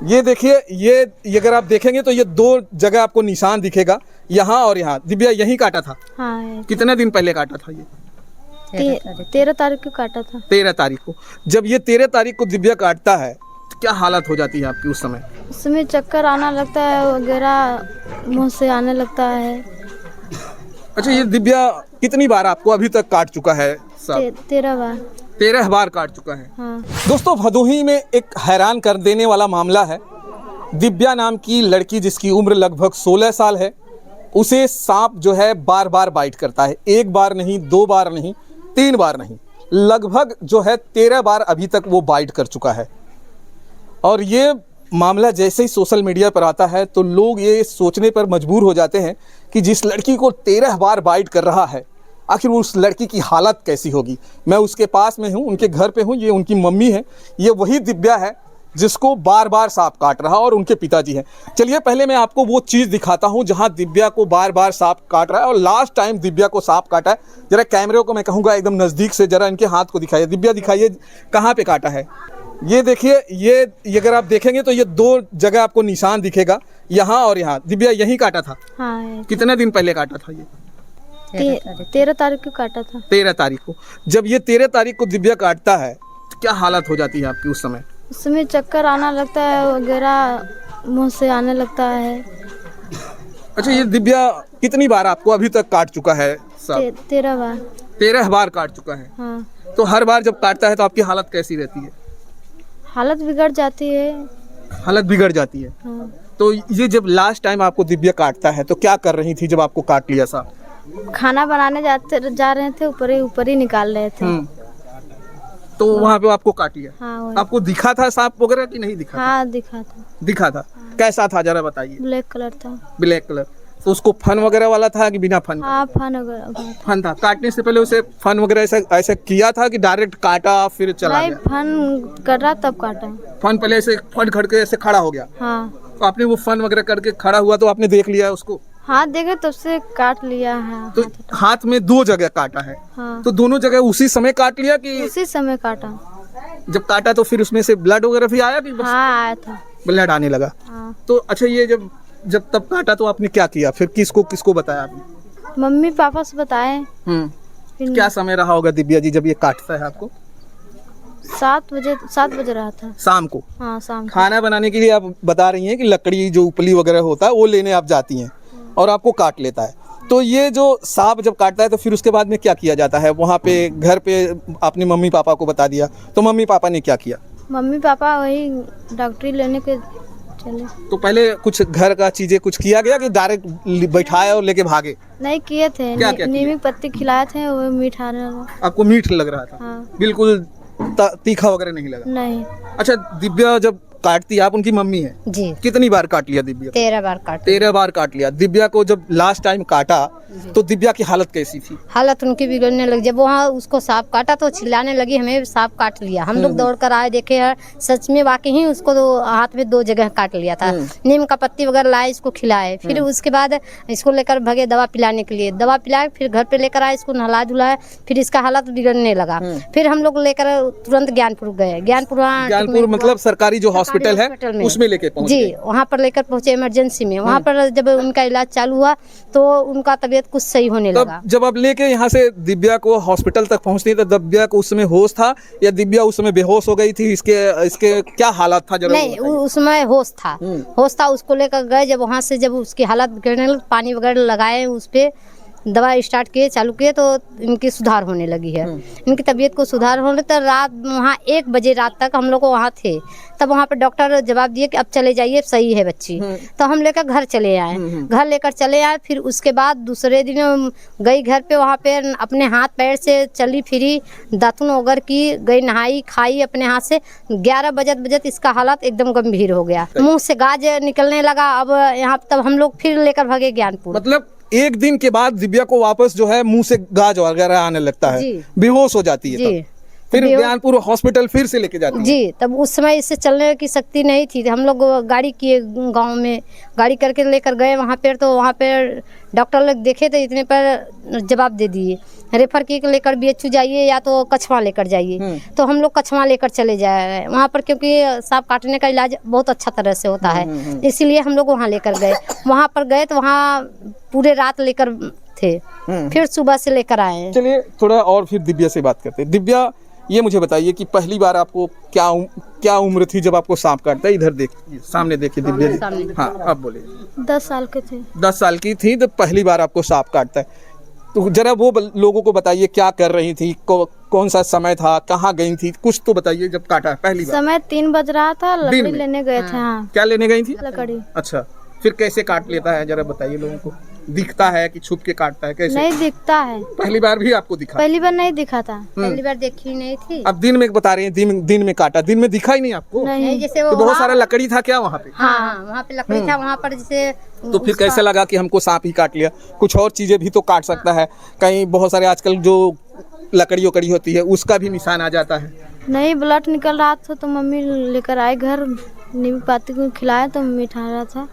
ये देखिए, ये अगर आप देखेंगे तो ये दो जगह आपको निशान दिखेगा, यहाँ और यहाँ। दिव्या यहीं काटा था? हाँ, कितने दिन पहले काटा था ये? 13 तारीख को काटा था। 13 तारीख को। जब ये 13 तारीख को दिव्या काटता है तो क्या हालत हो जाती है आपकी उस समय? उसमें चक्कर आना लगता है वगैरह, मुंह से आने लगता है। अच्छा, ये दिव्या कितनी बार आपको अभी तक काट चुका है? 13 बार। 13 बार काट चुका है। हाँ। दोस्तों, भदोही में एक हैरान कर देने वाला मामला है। दिव्या नाम की लड़की जिसकी उम्र लगभग 16 साल है, उसे सांप जो है बार बार बाइट करता है। एक बार नहीं, 2 बार नहीं, 3 बार नहीं, लगभग जो है 13 बार अभी तक वो बाइट कर चुका है। और ये मामला जैसे ही सोशल मीडिया पर आता है तो लोग ये सोचने पर मजबूर हो जाते हैं कि जिस लड़की को 13 बार बाइट कर रहा है, आखिर उस लड़की की हालत कैसी होगी। मैं उसके पास में हूँ, उनके घर पे हूँ। ये उनकी मम्मी है। ये वही दिव्या है जिसको बार बार सांप काट रहा, और उनके पिताजी हैं। चलिए पहले मैं आपको वो चीज़ दिखाता हूँ जहाँ दिव्या को बार बार सांप काट रहा है, और लास्ट टाइम दिव्या को सांप काटा है। जरा कैमरे को मैं कहूँगा एकदम नज़दीक से जरा इनके हाथ को दिखाइए। दिव्या दिखाइए कहाँ पे काटा है। ये देखिए, ये अगर आप देखेंगे तो ये दो जगह आपको निशान दिखेगा, यहाँ और यहाँ। दिव्या यहीं काटा था? हाँ। कितने दिन पहले काटा था ये? 13 तारीख को काटा था। 13 तारीख को। जब ये 13 तारीख को दिव्या काटता है तो क्या हालत हो जाती है आपकी उस समय? उसमें चक्कर आना लगता है वगैरह, मुंह से आने लगता है। अच्छा, ये दिव्या कितनी बार आपको अभी तक काट चुका है? 13 बार। 13 बार काट चुका है। हाँ। तो हर बार जब काटता है तो आपकी हालत कैसी रहती है? हालत बिगड़ जाती है। हालत बिगड़ जाती है। हाँ। तो ये जब लास्ट टाइम आपको दिव्या काटता है तो क्या कर रही थी जब आपको काट लिया सांप? खाना बनाने जा रहे थे, ऊपर ही निकाल रहे थे। तो वहाँ पे आपको काट लिया। हाँ, आपको दिखा था सांप वगैरह कि नहीं दिखा? हाँ, दिखा था। दिखा था। कैसा था जरा बताइए। ब्लैक कलर था। Black colour. तो उसको फन वगैरह वाला था कि बिना फन? हाँ, फन वगैरह। फन था। काटने से पहले उसे फन वगैरह ऐसा किया था कि डायरेक्ट काटा फिर चला गया? फन कर रहा तब काटा। फन पहले ऐसे फन खड़ के ऐसे खड़ा हो गया? हाँ। तो आपने वो फन वगैरह करके खड़ा हुआ तो आपने देख लिया उसको? हाँ, देखे तब से काट लिया है। तो हाथ में 2 जगह काटा है। हाँ। तो दोनों जगह उसी समय काट लिया कि? उसी समय काटा। जब काटा तो फिर उसमें से ब्लड वगैरह भी आया कि बस? हाँ, आया था। ब्लड आने लगा। हाँ। तो अच्छा, ये जब तब काटा तो आपने क्या किया फिर? किसको बताया आपने? मम्मी पापा से बताए। क्या समय रहा होगा दिव्या जी जब ये काटता है आपको? 7 बजे रहा था शाम को। हाँ, शाम को। खाना बनाने के लिए आप बता रही हैं कि लकड़ी जो उपली वगैरह होता है वो लेने आप जाती हैं और आपको काट लेता है। तो ये जो सांप जब काटता है तो फिर उसके बाद में क्या किया जाता है? वहाँ पे घर पे आपने मम्मी पापा को बता दिया, तो मम्मी पापा ने क्या किया? मम्मी पापा वही डॉक्टरी लेने के चले। तो पहले कुछ घर का चीजें कुछ किया गया कि डायरेक्ट बैठाए और लेके भागे? नहीं किए थे। क्या किया? नीम की पत्ती खिलाए थे, वो मीठा रहा। आपको मीठ लग रहा था? हाँ। बिल्कुल तीखा वगैरह नहीं लगा? नहीं। अच्छा, दिव्या जब काटती है, आप उनकी मम्मी है जी। कितनी बार काट लिया दिव्या? 13 बार काट। 13 बार काट लिया। दिव्या को जब लास्ट टाइम काटा तो दिव्या की हालत कैसी थी? हालत उनकी बिगड़ने लगी। जब वहाँ उसको सांप काटा तो चिल्लाने लगी, हमें सांप काट लिया। हम लोग दौड़ कर आए, देखे है सच में वाकई ही उसको हाथ में 2 जगह काट लिया था। नीम का पत्ती वगैरह लाए, इसको खिलाए। फिर उसके बाद इसको लेकर भगे दवा पिलाने के लिए। दवा पिलाए, फिर घर पे लेकर आए, इसको नहला धुलाए। फिर इसका हालत बिगड़ने लगा। फिर हम लोग लेकर तुरंत ज्ञानपुर गए। ज्ञानपुर मतलब सरकारी जो हॉस्पिटल है उसमें लेके पहुंचे? जी, वहाँ पर लेकर पहुंचे इमरजेंसी में। वहाँ पर जब उनका इलाज चालू हुआ तो उनका तबीयत कुछ सही होने लगा। जब आप लेके यहाँ से दिव्या को हॉस्पिटल तक पहुँचती तो दिव्या को उस समय होश था या दिव्या उस समय बेहोश हो गई थी? इसके क्या हालत था जरूर? नहीं, उस समय होश था। होश था। उसको लेकर गए। जब वहाँ से जब उसकी हालत बिगड़ने लगी, पानी वगैरह लगाए, उस पे दवा स्टार्ट किए, चालू किए, तो इनकी सुधार होने लगी है। इनकी तबीयत को सुधार होने तक रात वहाँ 1 बजे रात तक हम लोग वहाँ थे। तब वहाँ पे डॉक्टर जवाब दिए कि अब चले जाइए, सही है बच्ची। तो हम लेकर घर चले आए। घर लेकर चले आए। फिर उसके बाद दूसरे दिन गई घर पे, वहाँ पे अपने हाथ पैर से चली फिरी, दातुन वगैरह की, गई नहाई खाई अपने हाथ से। 11 बजत इसका हालत एकदम गंभीर हो गया। मुँह से गाज निकलने लगा। अब यहाँ तब हम लोग फिर लेकर भागे ज्ञानपुर। मतलब 1 दिन के बाद दिव्या को वापस जो है मुंह से गाज वगैरह आने लगता है, बेहोश हो जाती है। फिर बेहोश- ज्ञानपुर हॉस्पिटल फिर से लेके जाते हैं। जी, तब उस समय इससे चलने की शक्ति नहीं थी। हम लोग गाड़ी किए गांव में, गाड़ी करके लेकर गए वहाँ पर, तो वहाँ पर डॉक्टर लोग देखे तो इतने पर जवाब दे दिए, रेफर किए कि लेकर BHU जाइए या तो कछवा लेकर जाइए। तो हम लोग कछवा लेकर चले जाए वहाँ पर, क्योंकि सांप काटने का इलाज बहुत अच्छा तरह से होता है, इसीलिए हम लोग वहाँ लेकर गए। वहाँ पर गए तो वहाँ पूरे रात लेकर थे, फिर सुबह से लेकर आए हैं। चलिए थोड़ा और फिर दिव्या से बात करते हैं। दिव्या, ये मुझे बताइए कि पहली बार आपको क्या उम्र थी जब आपको सांप काटता है? इधर देखिए, सामने देखिए दिव्या जी। हाँ, आप बोलिए। 10 साल के थे। 10 साल की थी तो पहली बार आपको सांप काटता है। तो जरा वो लोगों को बताइए, क्या कर रही थी, कौन सा समय था, कहाँ गई थी, कुछ तो बताइए जब काटा पहली बार। समय 3 बज रहा था, लकड़ी में? लेने गए थे। हाँ, क्या लेने गई थी? लकड़ी। अच्छा, फिर कैसे काट लेता है जरा बताइए लोगों को। दिखता है कि छुप के काटता है, कैसे? नहीं दिखता है। पहली बार भी आपको दिखा? पहली बार नहीं दिखा था। पहली बार देखी नहीं थी। अब दिन में बता रहे हैं, दिन में काटा, दिन में दिखा ही नहीं आपको? नहीं, जैसे तो वो बहुत सारा लकड़ी था क्या वहाँ पे? हाँ, वहाँ पे लकड़ी था, वहाँ पर जैसे तो फिर कैसे लगा कि हमको सांप ही काट लिया? कुछ और चीजें भी तो काट सकता है, कहीं बहुत सारे आजकल जो लकड़ी उकड़ी होती है उसका भी निशान आ जाता है। नहीं, ब्लड निकल रहा था तो मम्मी लेकर आए घर, नींबू पाती को खिलाया तो मीठा रहा था।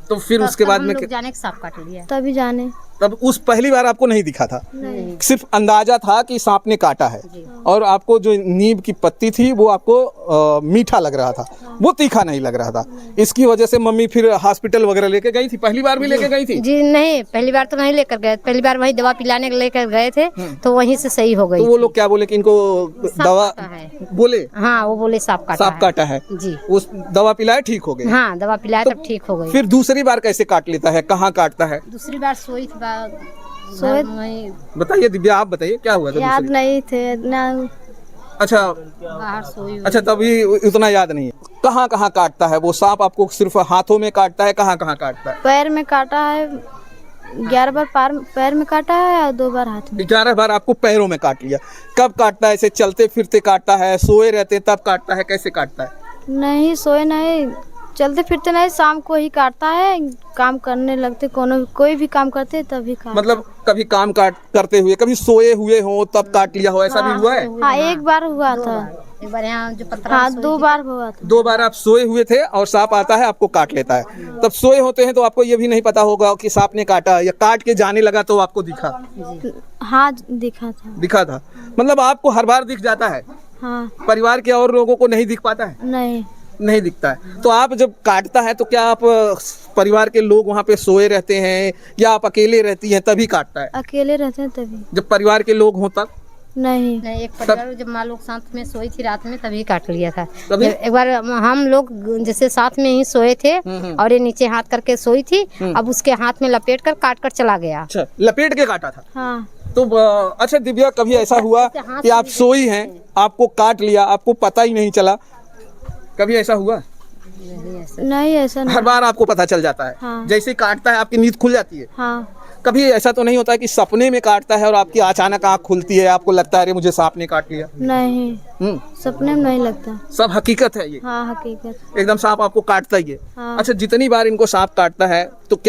तो फिर उसके बाद में जाने के सांप काट लिया। तभी जाने। तब उस पहली बार आपको नहीं दिखा था? नहीं। सिर्फ अंदाजा था कि सांप ने काटा है, और आपको जो नीम की पत्ती थी वो आपको मीठा लग रहा था, वो तीखा नहीं लग रहा था। इसकी वजह से मम्मी फिर हॉस्पिटल वगैरह लेके गई थी? पहली बार भी लेके गई थी? जी नहीं, पहली बार तो नहीं लेकर गए, पहली बार वही दवा पिलाने लेकर गए थे, तो वहीं से सही हो गई। तो वो लोग क्या बोले कि इनको दवा काटा है। बोले? हाँ, वो बोले सांप काटा है। जी, उस दवा पिलाए, ठीक हो गए? हाँ, दवा पिलाया तब ठीक हो गई। फिर दूसरी बार कैसे काट लेता है, कहाँ काटता है? दूसरी बार सोई थी, सोए बताइए दिव्या, आप बताइए क्या हुआ था याद दूसरी? नहीं थे ना। अच्छा, बाहर सोई हुई। अच्छा, तभी उतना याद नहीं है। कहाँ कहाँ काटता है वो सांप? आपको सिर्फ हाथों में काटता है, कहाँ कहाँ काटता है? पैर में काटा है, 11 बार पैर में काटा है और 2 बार हाथ में। 11 बार आपको पैरों में काट लिया। कब काटता है? ऐसे चलते फिरते काटता है, सोए रहते तब काटता है, कैसे काटता है? नहीं, सोए नहीं, चलते फिरते नहीं, शाम को ही काटता है। काम करने लगते, कोई भी काम करते तभी काट। मतलब कभी काम करते हुए, कभी सोए हुए हो तब काट लिया हो, ऐसा भी हुआ है? हाँ, एक बार हुआ था। एक बार यहाँ जो पत्थर। हाँ, 2 बार हुआ था। 2 बार आप सोए हुए थे और सांप आता है आपको काट लेता है। तब सोए होते हैं तो आपको ये भी नहीं पता होगा कि सांप ने काटा, या काट के जाने लगा तो आपको दिखा? हाँ, दिखा था। मतलब आपको हर बार दिख जाता है? हाँ। परिवार के और लोगों को नहीं दिख पाता है? नहीं दिखता है। तो आप जब काटता है तो क्या आप परिवार के लोग वहाँ पे सोए रहते हैं, या आप अकेले रहती हैं तभी काटता है? अकेले रहते हैं तभी। जब परिवार के लोग हों तब? नहीं, एक परिवार जब माँ लोग साथ में सोई थी रात में तभी काट लिया था। तभी? एक बार हम लोग जैसे साथ में ही सोए थे और ये नीचे हाथ करके सोई थी, अब उसके हाथ में लपेट कर काट कर चला गया। अच्छा, लपेट के काटा था? हाँ। तो अच्छा दिव्या, कभी ऐसा हुआ कि आप सोई हैं, आपको काट लिया, आपको पता ही नहीं चला? कभी ऐसा हुआ? नहीं, ऐसा नहीं। हर बार आपको पता चल जाता है? हाँ। जैसे काटता है आपकी नींद खुल जाती है? हाँ। कभी ऐसा तो नहीं होता है कि सपने में काटता है और आपकी अचानक आँख खुलती है, आपको लगता है अरे मुझे सांप ने काट लिया? नहीं, सपने में नहीं लगता। सब हकीकत है ये? हाँ, हकीकत। एकदम सांप आपको काटता ही है? हाँ। अच्छा, जितनी बार इनको सांप काटता है तो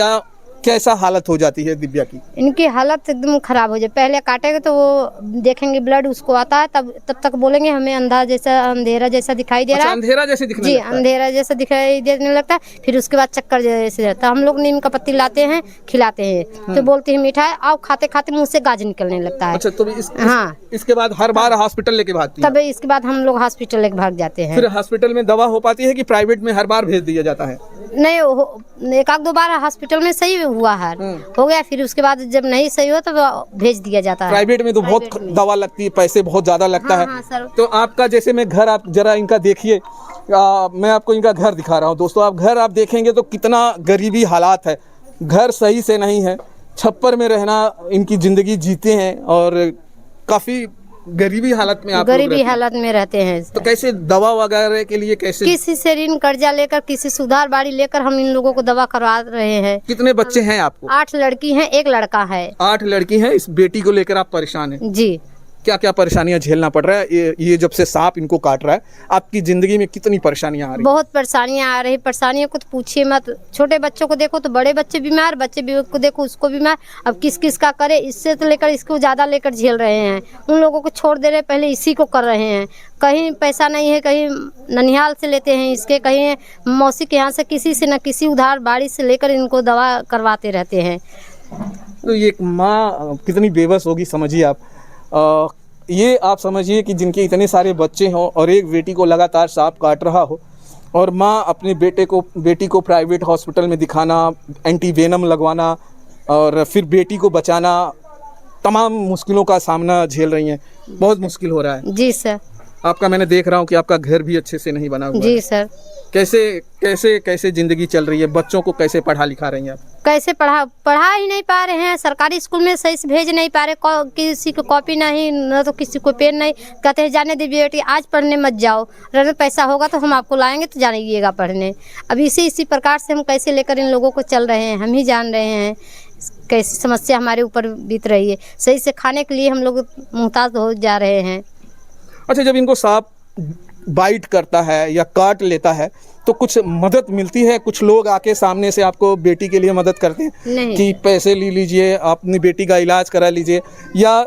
कैसा हालत हो जाती है दिव्या की? इनकी हालत एकदम खराब हो जाए। पहले काटेंगे तो वो देखेंगे ब्लड उसको आता है, तब तक बोलेंगे हमें अंधेरा जैसा दिखाई दे रहा है। अंधेरा जैसे दिखने जी, लगता है? अंधेरा जैसा दिखाई देने लगता है। फिर उसके बाद चक्कर जैसे रहता है। हम लोग नीम का पत्ती लाते हैं, खिलाते हैं, तो बोलते हैं मीठा है, आओ खाते खाते मुंह से गाज निकलने लगता है। अच्छा, तो हाँ, इसके बाद हर बार हॉस्पिटल लेके भागती है? तब इसके बाद हम लोग हॉस्पिटल लेके भाग जाते हैं। फिर हॉस्पिटल में दवा हो पाती है कि प्राइवेट में हर बार भेज दिया जाता है? नहीं, एक आध 2 बार हॉस्पिटल में सही हुआ है, हो गया। फिर उसके बाद जब नहीं सही हो तो भेज दिया जाता है। प्राइवेट में तो बहुत दवा लगती है, पैसे बहुत ज्यादा लगता है। हाँ, सर। तो आपका जैसे मैं घर, आप जरा इनका देखिए, मैं आपको इनका घर दिखा रहा हूँ दोस्तों। आप घर आप देखेंगे तो कितना गरीबी हालात है, घर सही से नहीं है, छप्पर में रहना इनकी जिंदगी जीते हैं, और काफी गरीबी हालत में आप लोग गरीबी रहते हैं। हालत में रहते हैं। तो कैसे दवा वगैरह के लिए कैसे? किसी से ऋण कर्जा लेकर, किसी सुधार बाड़ी लेकर हम इन लोगों को दवा करवा रहे हैं। कितने बच्चे हैं आपको? 8 लड़की हैं, 1 लड़का है। 8 लड़की हैं, इस बेटी को लेकर आप परेशान हैं? जी। क्या क्या परेशानियां झेलना पड़ रहा है? ये जब से सांप इनको काट रहा है, आपकी ज़िंदगी में कितनी परेशानियां आ रही हैं? बहुत परेशानियां आ रही, परेशानियों को तो पूछिए मत। छोटे बच्चों को देखो तो बड़े बच्चे बीमार, बच्चे भी को देखो उसको बीमार। अब किस किस का करे, इससे तो लेकर इसको ज़्यादा लेकर झेल रहे हैं। उन लोगों को छोड़ दे रहे, पहले इसी को कर रहे हैं। कहीं पैसा नहीं है, कहीं ननिहाल से लेते हैं इसके, कहीं मौसी के यहाँ से, किसी से न किसी उधार बाड़ी से लेकर इनको दवा करवाते रहते हैं। तो ये एक माँ कितनी बेबस होगी, समझिए आप। ये आप समझिए कि जिनके इतने सारे बच्चे हों और एक बेटी को लगातार सांप काट रहा हो, और माँ अपने बेटी को प्राइवेट हॉस्पिटल में दिखाना, एंटी वेनम लगवाना और फिर बेटी को बचाना, तमाम मुश्किलों का सामना झेल रही हैं। बहुत मुश्किल हो रहा है। जी सर। आपका मैंने देख रहा हूँ कि आपका घर भी अच्छे से नहीं बना हुआ है। जी सर। कैसे ज़िंदगी चल रही है? बच्चों को कैसे पढ़ा लिखा रही हैं आप? कैसे पढ़ा ही नहीं पा रहे हैं। सरकारी स्कूल में सही से भेज नहीं पा रहे। किसी को कॉपी नहीं, न तो किसी को पेन नहीं। कहते हैं जाने दीजिए बेटी, आज पढ़ने मत जाओ, रहने पैसा होगा तो हम आपको लाएंगे तो जानिएगा पढ़ने। अब इसी प्रकार से हम कैसे लेकर इन लोगों को चल रहे हैं, हम ही जान रहे हैं कैसी समस्या हमारे ऊपर बीत रही है। सही से खाने के लिए हम लोग मुहताज हो जा रहे हैं। अच्छा, जब इनको सांप बाइट करता है या काट लेता है तो कुछ मदद मिलती है? कुछ लोग आके सामने से आपको बेटी के लिए मदद करते हैं नहीं। कि पैसे ले लीजिए, अपनी बेटी का इलाज करा लीजिए, या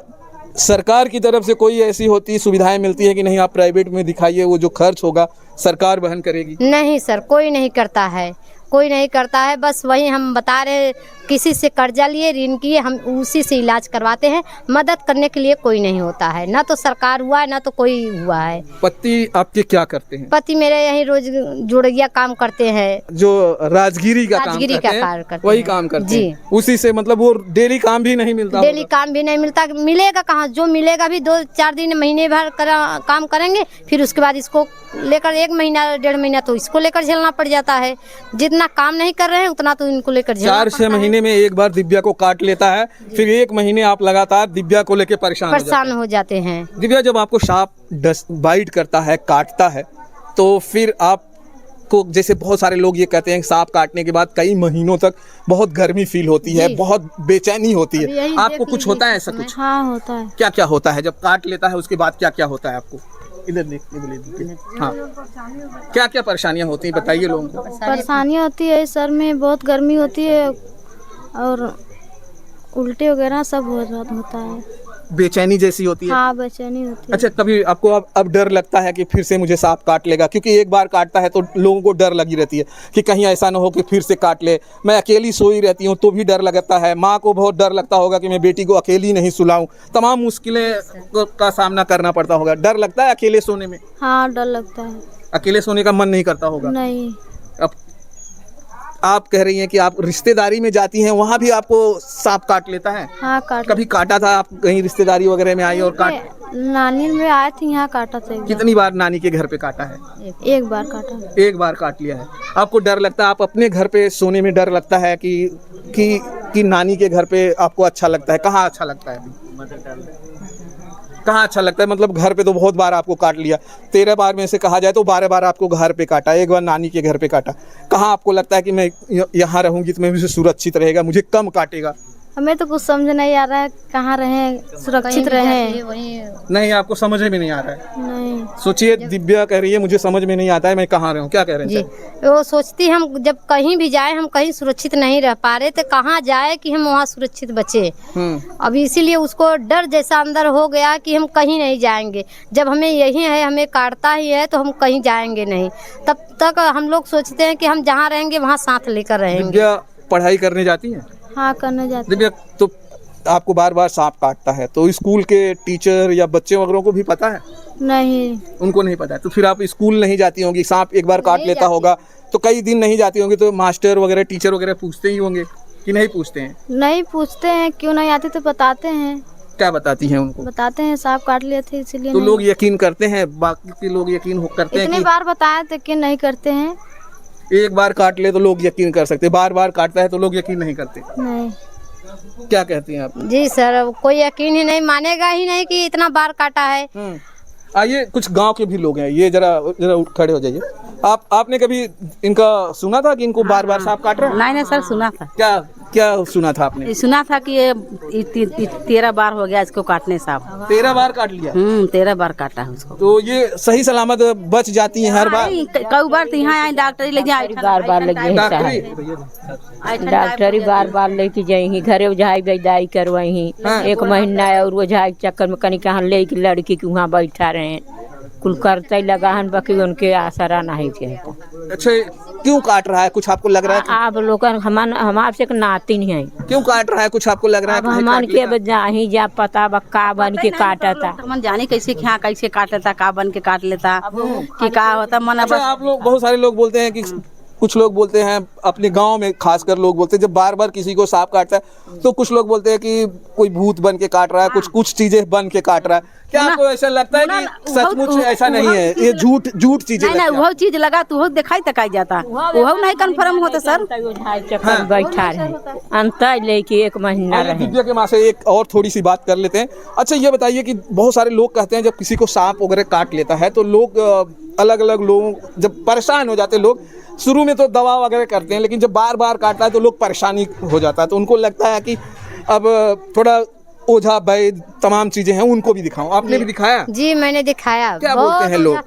सरकार की तरफ से कोई ऐसी होती सुविधाएं मिलती है कि नहीं आप प्राइवेट में दिखाइए, वो जो खर्च होगा सरकार वहन करेगी? नहीं सर, कोई नहीं करता है, कोई नहीं करता है। बस वही हम बता रहे, किसी से कर्जा लिए, ऋण किए, हम उसी से इलाज करवाते हैं। मदद करने के लिए कोई नहीं होता है, ना तो सरकार हुआ है ना तो कोई हुआ है। पति आपके क्या करते हैं? पति मेरे यही रोज जोड़िया काम करते हैं, जो राजगिरी का काम करते हैं, वही काम करते हैं। उसी से मतलब वो डेली काम भी नहीं मिलता? डेली काम भी नहीं मिलता। मिलेगा कहाँ? जो मिलेगा भी 2-4 दिन, महीने भर काम करेंगे, फिर उसके बाद इसको लेकर 1 महीना 1.5 महीना तो इसको लेकर झेलना पड़ जाता है। जितना काम नहीं कर रहे हैं उतना तो इनको लेकर झेलना पड़ता है। 4-6 महीने में एक बार दिव्या को काट लेता है, फिर 1 महीने आप लगातार दिव्या को लेकर परेशान हो जाते हैं। दिव्या, जब आपको सांप बाइट करता है, काटता है, तो फिर आपको, जैसे बहुत सारे लोग ये कहते हैं सांप काटने के बाद कई महीनों तक बहुत गर्मी फील होती है, बहुत बेचैनी होती है, आपको कुछ होता है ऐसा कुछ? हाँ होता है। क्या क्या होता है जब काट लेता है? उसके बाद क्या क्या होता है आपको? इधर देखने बोलिए। हाँ, क्या क्या परेशानियां होती हैं बताइए लोगों को। परेशानियाँ होती है, सर में बहुत गर्मी होती है और उल्टे वगैरह सब होता है। बेचैनी जैसी होती है? हाँ, बेचैनी होती है। अच्छा, कभी आपको अब डर लगता है कि फिर से मुझे सांप काट लेगा? क्योंकि एक बार काटता है तो लोगों को डर लगी रहती है कि कहीं ऐसा ना हो कि फिर से काट ले। मैं अकेली सोई रहती हूँ तो भी डर लगता है, माँ को बहुत डर लगता होगा कि मैं बेटी को अकेली नहीं सुलाऊं, तमाम मुश्किलें का सामना करना पड़ता होगा। डर लगता है अकेले सोने में? हाँ, डर लगता है। अकेले सोने का मन नहीं करता होगा? नहीं। अब आप कह रही हैं कि आप रिश्तेदारी में जाती हैं, वहाँ भी आपको सांप काट लेता है? हाँ, काट। कभी काटा था आप कहीं रिश्तेदारी वगैरह में आई और काट? नानी में आए थे, यहाँ काटा था। कितनी बार नानी के घर पे काटा है? 1 बार काटा। 1 बार काट लिया है। आपको डर लगता है? आप अपने घर पे सोने में डर लगता है कि नानी के घर पे आपको अच्छा लगता है? कहाँ अच्छा लगता है? कहाँ अच्छा लगता है? मतलब घर पे तो बहुत बार आपको काट लिया, 13 बार में से कहा जाए तो 12 बार आपको घर पे काटा, 1 बार नानी के घर पे काटा। कहाँ आपको लगता है कि मैं यहाँ रहूँगी तो मैं मुझे सुरक्षित रहेगा, मुझे कम काटेगा? हमें तो कुछ समझ नहीं आ रहा है, कहाँ रहें, सुरक्षित रहें। नहीं, आपको समझ में नहीं आ रहा है? नहीं। सोचिए, दिव्या कह रही है मुझे समझ में नहीं आता है मैं कहाँ रहूँ। क्या कह रहे हैं? वो सोचती हम जब कहीं भी जाए, हम कहीं सुरक्षित नहीं रह पा रहे तो कहाँ जाए कि हम वहाँ सुरक्षित बचे। अब इसीलिए उसको डर जैसा अंदर हो गया कि हम कहीं नहीं जाएंगे। जब हमें यही है, हमें काटता ही है तो हम कहीं जाएंगे नहीं। तब तक हम लोग सोचते हैं कि हम जहाँ रहेंगे वहाँ साथ लेकर रहेंगे। दिव्या पढ़ाई करने जाती है? हाँ, करने जाती। दिव्या, तो आपको बार बार सांप काटता है तो स्कूल के टीचर या बच्चे वगैरह को भी पता है? नहीं, उनको नहीं पता है। तो फिर आप स्कूल नहीं जाती होंगी, सांप एक बार काट लेता होगा तो कई दिन नहीं जाती होंगी, तो मास्टर वगैरह टीचर वगैरह पूछते ही होंगे कि नहीं पूछते हैं? नहीं पूछते हैं। क्यों नहीं आती तो बताते हैं। क्या बताती हैं उनको? बताते हैं सांप काट लिए थे इसीलिए। तो लोग यकीन करते हैं? बाकी के लोग यकीन करते हैं? इतनी बार बताया थे कि नहीं करते हैं। 1 बार काट ले तो लोग यकीन कर सकते, बार बार काटता है तो लोग यकीन नहीं करते। नहीं। क्या कहती हैं आप? जी सर, अब कोई यकीन ही नहीं, मानेगा ही नहीं कि इतना बार काटा है। आइए, कुछ गांव के भी लोग हैं, ये जरा खड़े हो जाइए। आपने कभी इनका सुना था कि इनको बार बार सांप काट रहा है? नहीं सर, सुना था। क्या क्या सुना था आपने? सुना था कि ये 13 बार हो गया इसको काटने साहब। 13 बार काट लिया? 13 बार काटा है उसको। तो ये सही सलामत बच जाती हैं हर बार? कई बार तो यहाँ आए डॉक्टरी ले जाए, बार लगे डॉक्टरी बार लेके जाएंगी, घरे ओझाई बेदाई करवाई। एक महीना और ओझाई के चक्कर में कहीं कहाँ ले के लड़की के वहाँ बैठा रहे कुल करते लगा हन, बाकी उनके आसरा नहीं चाहता। अच्छा, क्यों काट रहा है? कुछ आपको लग रहा है? आप लोग हम आपसे नाती नहीं है, क्यों काट रहा है? कुछ आपको लग रहा है? हमान के जाही जा पता बक्का बन के काटा था। मन जाने कैसे यहाँ कैसे काट लेता, का बन के काट लेता कि का होता मन। अच्छा, आप लोग, बहुत सारे लोग बोलते हैं कि कुछ लोग बोलते हैं अपने गांव में खासकर लोग बोलते हैं जब बार बार किसी को सांप काटता है तो कुछ लोग बोलते हैं कि कोई भूत बन के काट रहा है, कुछ चीजें बन के काट रहा है। क्या आपको ऐसा लगता है कि सचमुच ऐसा नहीं है, ये झूठ चीजें? नहीं, वो चीज लगा तो वो दिखाई तकाई जाता, वो नहीं कंफर्म होता सर। चक्कर बैठा रहे अंतर लेके एक महीना रहे। दिव्या के माँ से एक और थोड़ी सी बात कर लेते हैं। अच्छा, ये बताइए कि बहुत सारे लोग कहते हैं जब किसी को सांप वगैरह काट लेता है तो लोग अलग अलग लोग जब परेशान हो जाते हैं, लोग शुरू में तो दवा वगैरह करते हैं, लेकिन जब बार बार काटता है तो लोग परेशानी हो जाता है, तो उनको लगता है कि अब थोड़ा ओझा वैद्य तमाम चीजें हैं उनको भी दिखाऊं। आपने भी दिखाया? जी मैंने दिखाया। क्या बोलते हैं लोग?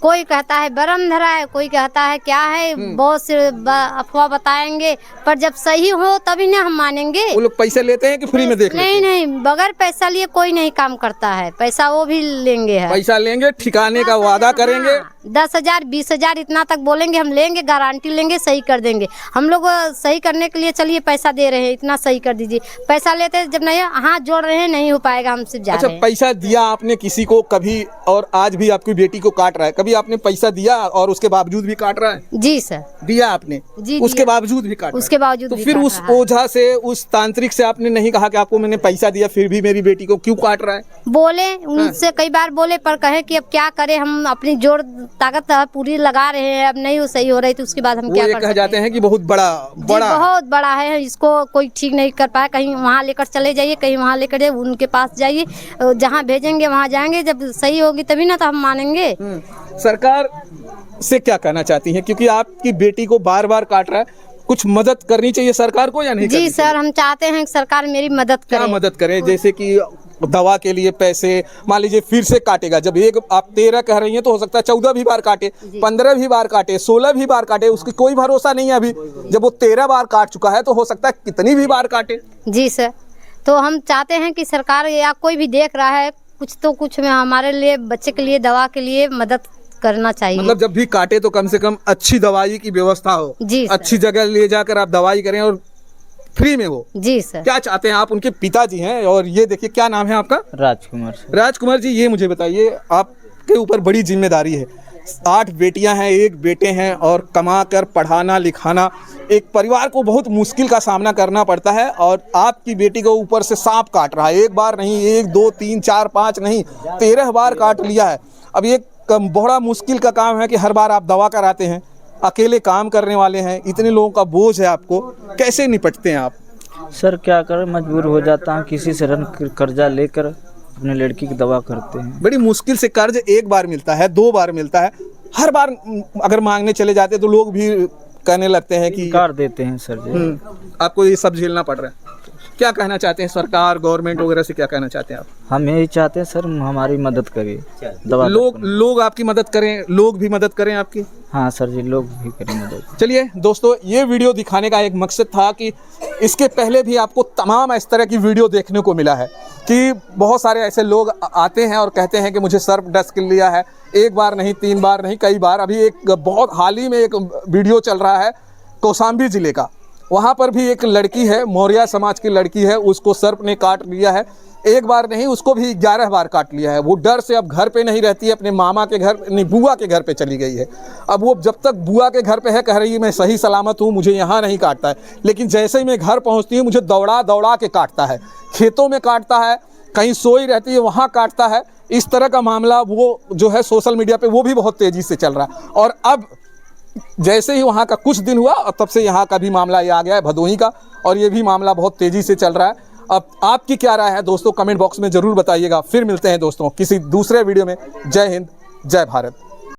कोई कहता है बरम धरा है, कोई कहता है क्या है, बहुत से अफवाह बताएंगे, पर जब सही हो तभी ना हम मानेंगे। वो लोग पैसे लेते हैं कि फ्री में देख लेते हैं? नहीं, बगैर पैसा लिए कोई नहीं काम करता है, पैसा वो भी लेंगे है। पैसा लेंगे, ठिकाने का वादा करेंगे, 10,000 20,000 इतना तक बोलेंगे, हम लेंगे, गारंटी लेंगे, सही कर देंगे। हम लोग सही करने के लिए चलिए पैसा दे रहे हैं, इतना सही कर दीजिए। पैसा लेते जब नहीं हाथ जोड़ रहे हैं, नहीं हो पाएगा हमसे जा अच्छा, रहे हैं। पैसा दिया आपने किसी को कभी, और आज भी आपकी बेटी को काट रहा है, कभी आपने पैसा दिया और उसके बावजूद भी काट रहा है? जी सर, दिया आपने? जी, उसके बावजूद भी काट रहा है? उसके बावजूद तो भी फिर काट उस रहा है। ओझा से, उस तांत्रिक से आपने नहीं कहा कि आपको मैंने पैसा दिया फिर भी मेरी बेटी को क्यों काट रहा है? बोले उनसे कई बार बोले, पर कहे कि अब क्या करें, हम अपनी जोर ताकत पूरी लगा रहे हैं, अब नहीं वो सही हो रही, तो उसके बाद हम क्या कर सकते हैं। जाते हैं कि बहुत बड़ा बहुत बड़ा है, इसको कोई ठीक नहीं कर पाया, कहीं वहाँ लेकर चले जाइए, कहीं वहाँ लेकर जाइए, उनके पास जाइए, जहाँ भेजेंगे वहाँ जाएंगे, जब सही होगी तभी ना तो हम मानेंगे। सरकार से क्या कहना चाहती हैं, क्योंकि आपकी बेटी को बार बार काट रहा है, कुछ मदद करनी चाहिए सरकार को या नहीं? जी सर, हम चाहते हैं कि सरकार मेरी मदद करे। क्या मदद करे? जैसे कि दवा के लिए पैसे, मान लीजिए फिर से काटेगा, जब एक आप 13 कह रही हैं तो हो सकता है 14 भी बार काटे, 15 भी बार काटे, 16 भी बार काटे, उसकी कोई भरोसा नहीं है अभी। जब वो 13 बार काट चुका है तो हो सकता है कितनी भी बार काटे। जी सर, तो हम चाहते हैं कि सरकार या कोई भी देख रहा है कुछ में हमारे लिए, बच्चे के लिए, दवा के लिए मदद करना चाहिए। मतलब जब भी काटे तो कम से कम अच्छी दवाई की व्यवस्था हो, जी सर। अच्छी जगह ले जाकर आप दवाई करें और फ्री में हो। जी सर। क्या चाहते हैं आप? उनके पिताजी हैं, और ये देखिए, क्या नाम है आपका? राजकुमार। राजकुमार जी, ये मुझे बताइए, आपके ऊपर बड़ी जिम्मेदारी है, 8 बेटियां हैं, 1 बेटे हैं, और कमा कर पढ़ाना लिखाना एक परिवार को बहुत मुश्किल का सामना करना पड़ता है, और आपकी बेटी को ऊपर से सांप काट रहा है। एक बार नहीं, 1 2 3 4 5 नहीं, 13 बार काट लिया है। अब ये बड़ा मुश्किल का काम है कि हर बार आप दवा कराते हैं, अकेले काम करने वाले हैं, इतने लोगों का बोझ है, आपको कैसे निपटते हैं आप? सर क्या करें, मजबूर हो जाता हूँ, किसी से ऋण कर्जा लेकर अपने लड़की की दवा करते हैं। बड़ी मुश्किल से कर्ज 1 बार मिलता है, 2 बार मिलता है, हर बार अगर मांगने चले जाते तो लोग भी कहने लगते हैं कि कार देते हैं सर जी। आपको ये सब झेलना पड़ रहा है। क्या कहना चाहते हैं सरकार, गवर्नमेंट वगैरह से क्या कहना चाहते हैं आप? हम यही चाहते हैं सर, हमारी मदद करिए, दवा लोग आपकी मदद करें, लोग भी मदद करें आपकी। हाँ सर जी, लोग भी करें मदद। चलिए दोस्तों, ये वीडियो दिखाने का एक मकसद था कि इसके पहले भी आपको तमाम इस तरह की वीडियो देखने को मिला है कि बहुत सारे ऐसे लोग आते हैं और कहते हैं कि मुझे सर्प डस लिया है, 1 बार नहीं, 3 बार नहीं, कई बार। अभी एक बहुत हाल ही में एक वीडियो चल रहा है कौशाम्बी जिले का, वहाँ पर भी एक लड़की है, मौर्या समाज की लड़की है, उसको सर्प ने काट लिया है, 1 बार नहीं, उसको भी 11 बार काट लिया है। वो डर से अब घर पे नहीं रहती है, अपने मामा के घर नहीं, बुआ के घर पे चली गई है। अब वो जब तक बुआ के घर पे है कह रही है मैं सही सलामत हूँ, मुझे यहाँ नहीं काटता है, लेकिन जैसे ही मैं घर पहुँचती हूँ मुझे दौड़ा दौड़ा के काटता है, खेतों में काटता है, कहीं सोई रहती है वहाँ काटता है। इस तरह का मामला वो जो है सोशल मीडिया पर वो भी बहुत तेज़ी से चल रहा है। और अब जैसे ही वहाँ का कुछ दिन हुआ और तब से यहाँ का भी मामला ये आ गया है भदोही का, और ये भी मामला बहुत तेज़ी से चल रहा है। अब आपकी क्या राय है दोस्तों, कमेंट बॉक्स में ज़रूर बताइएगा। फिर मिलते हैं दोस्तों किसी दूसरे वीडियो में। जय हिंद, जय भारत।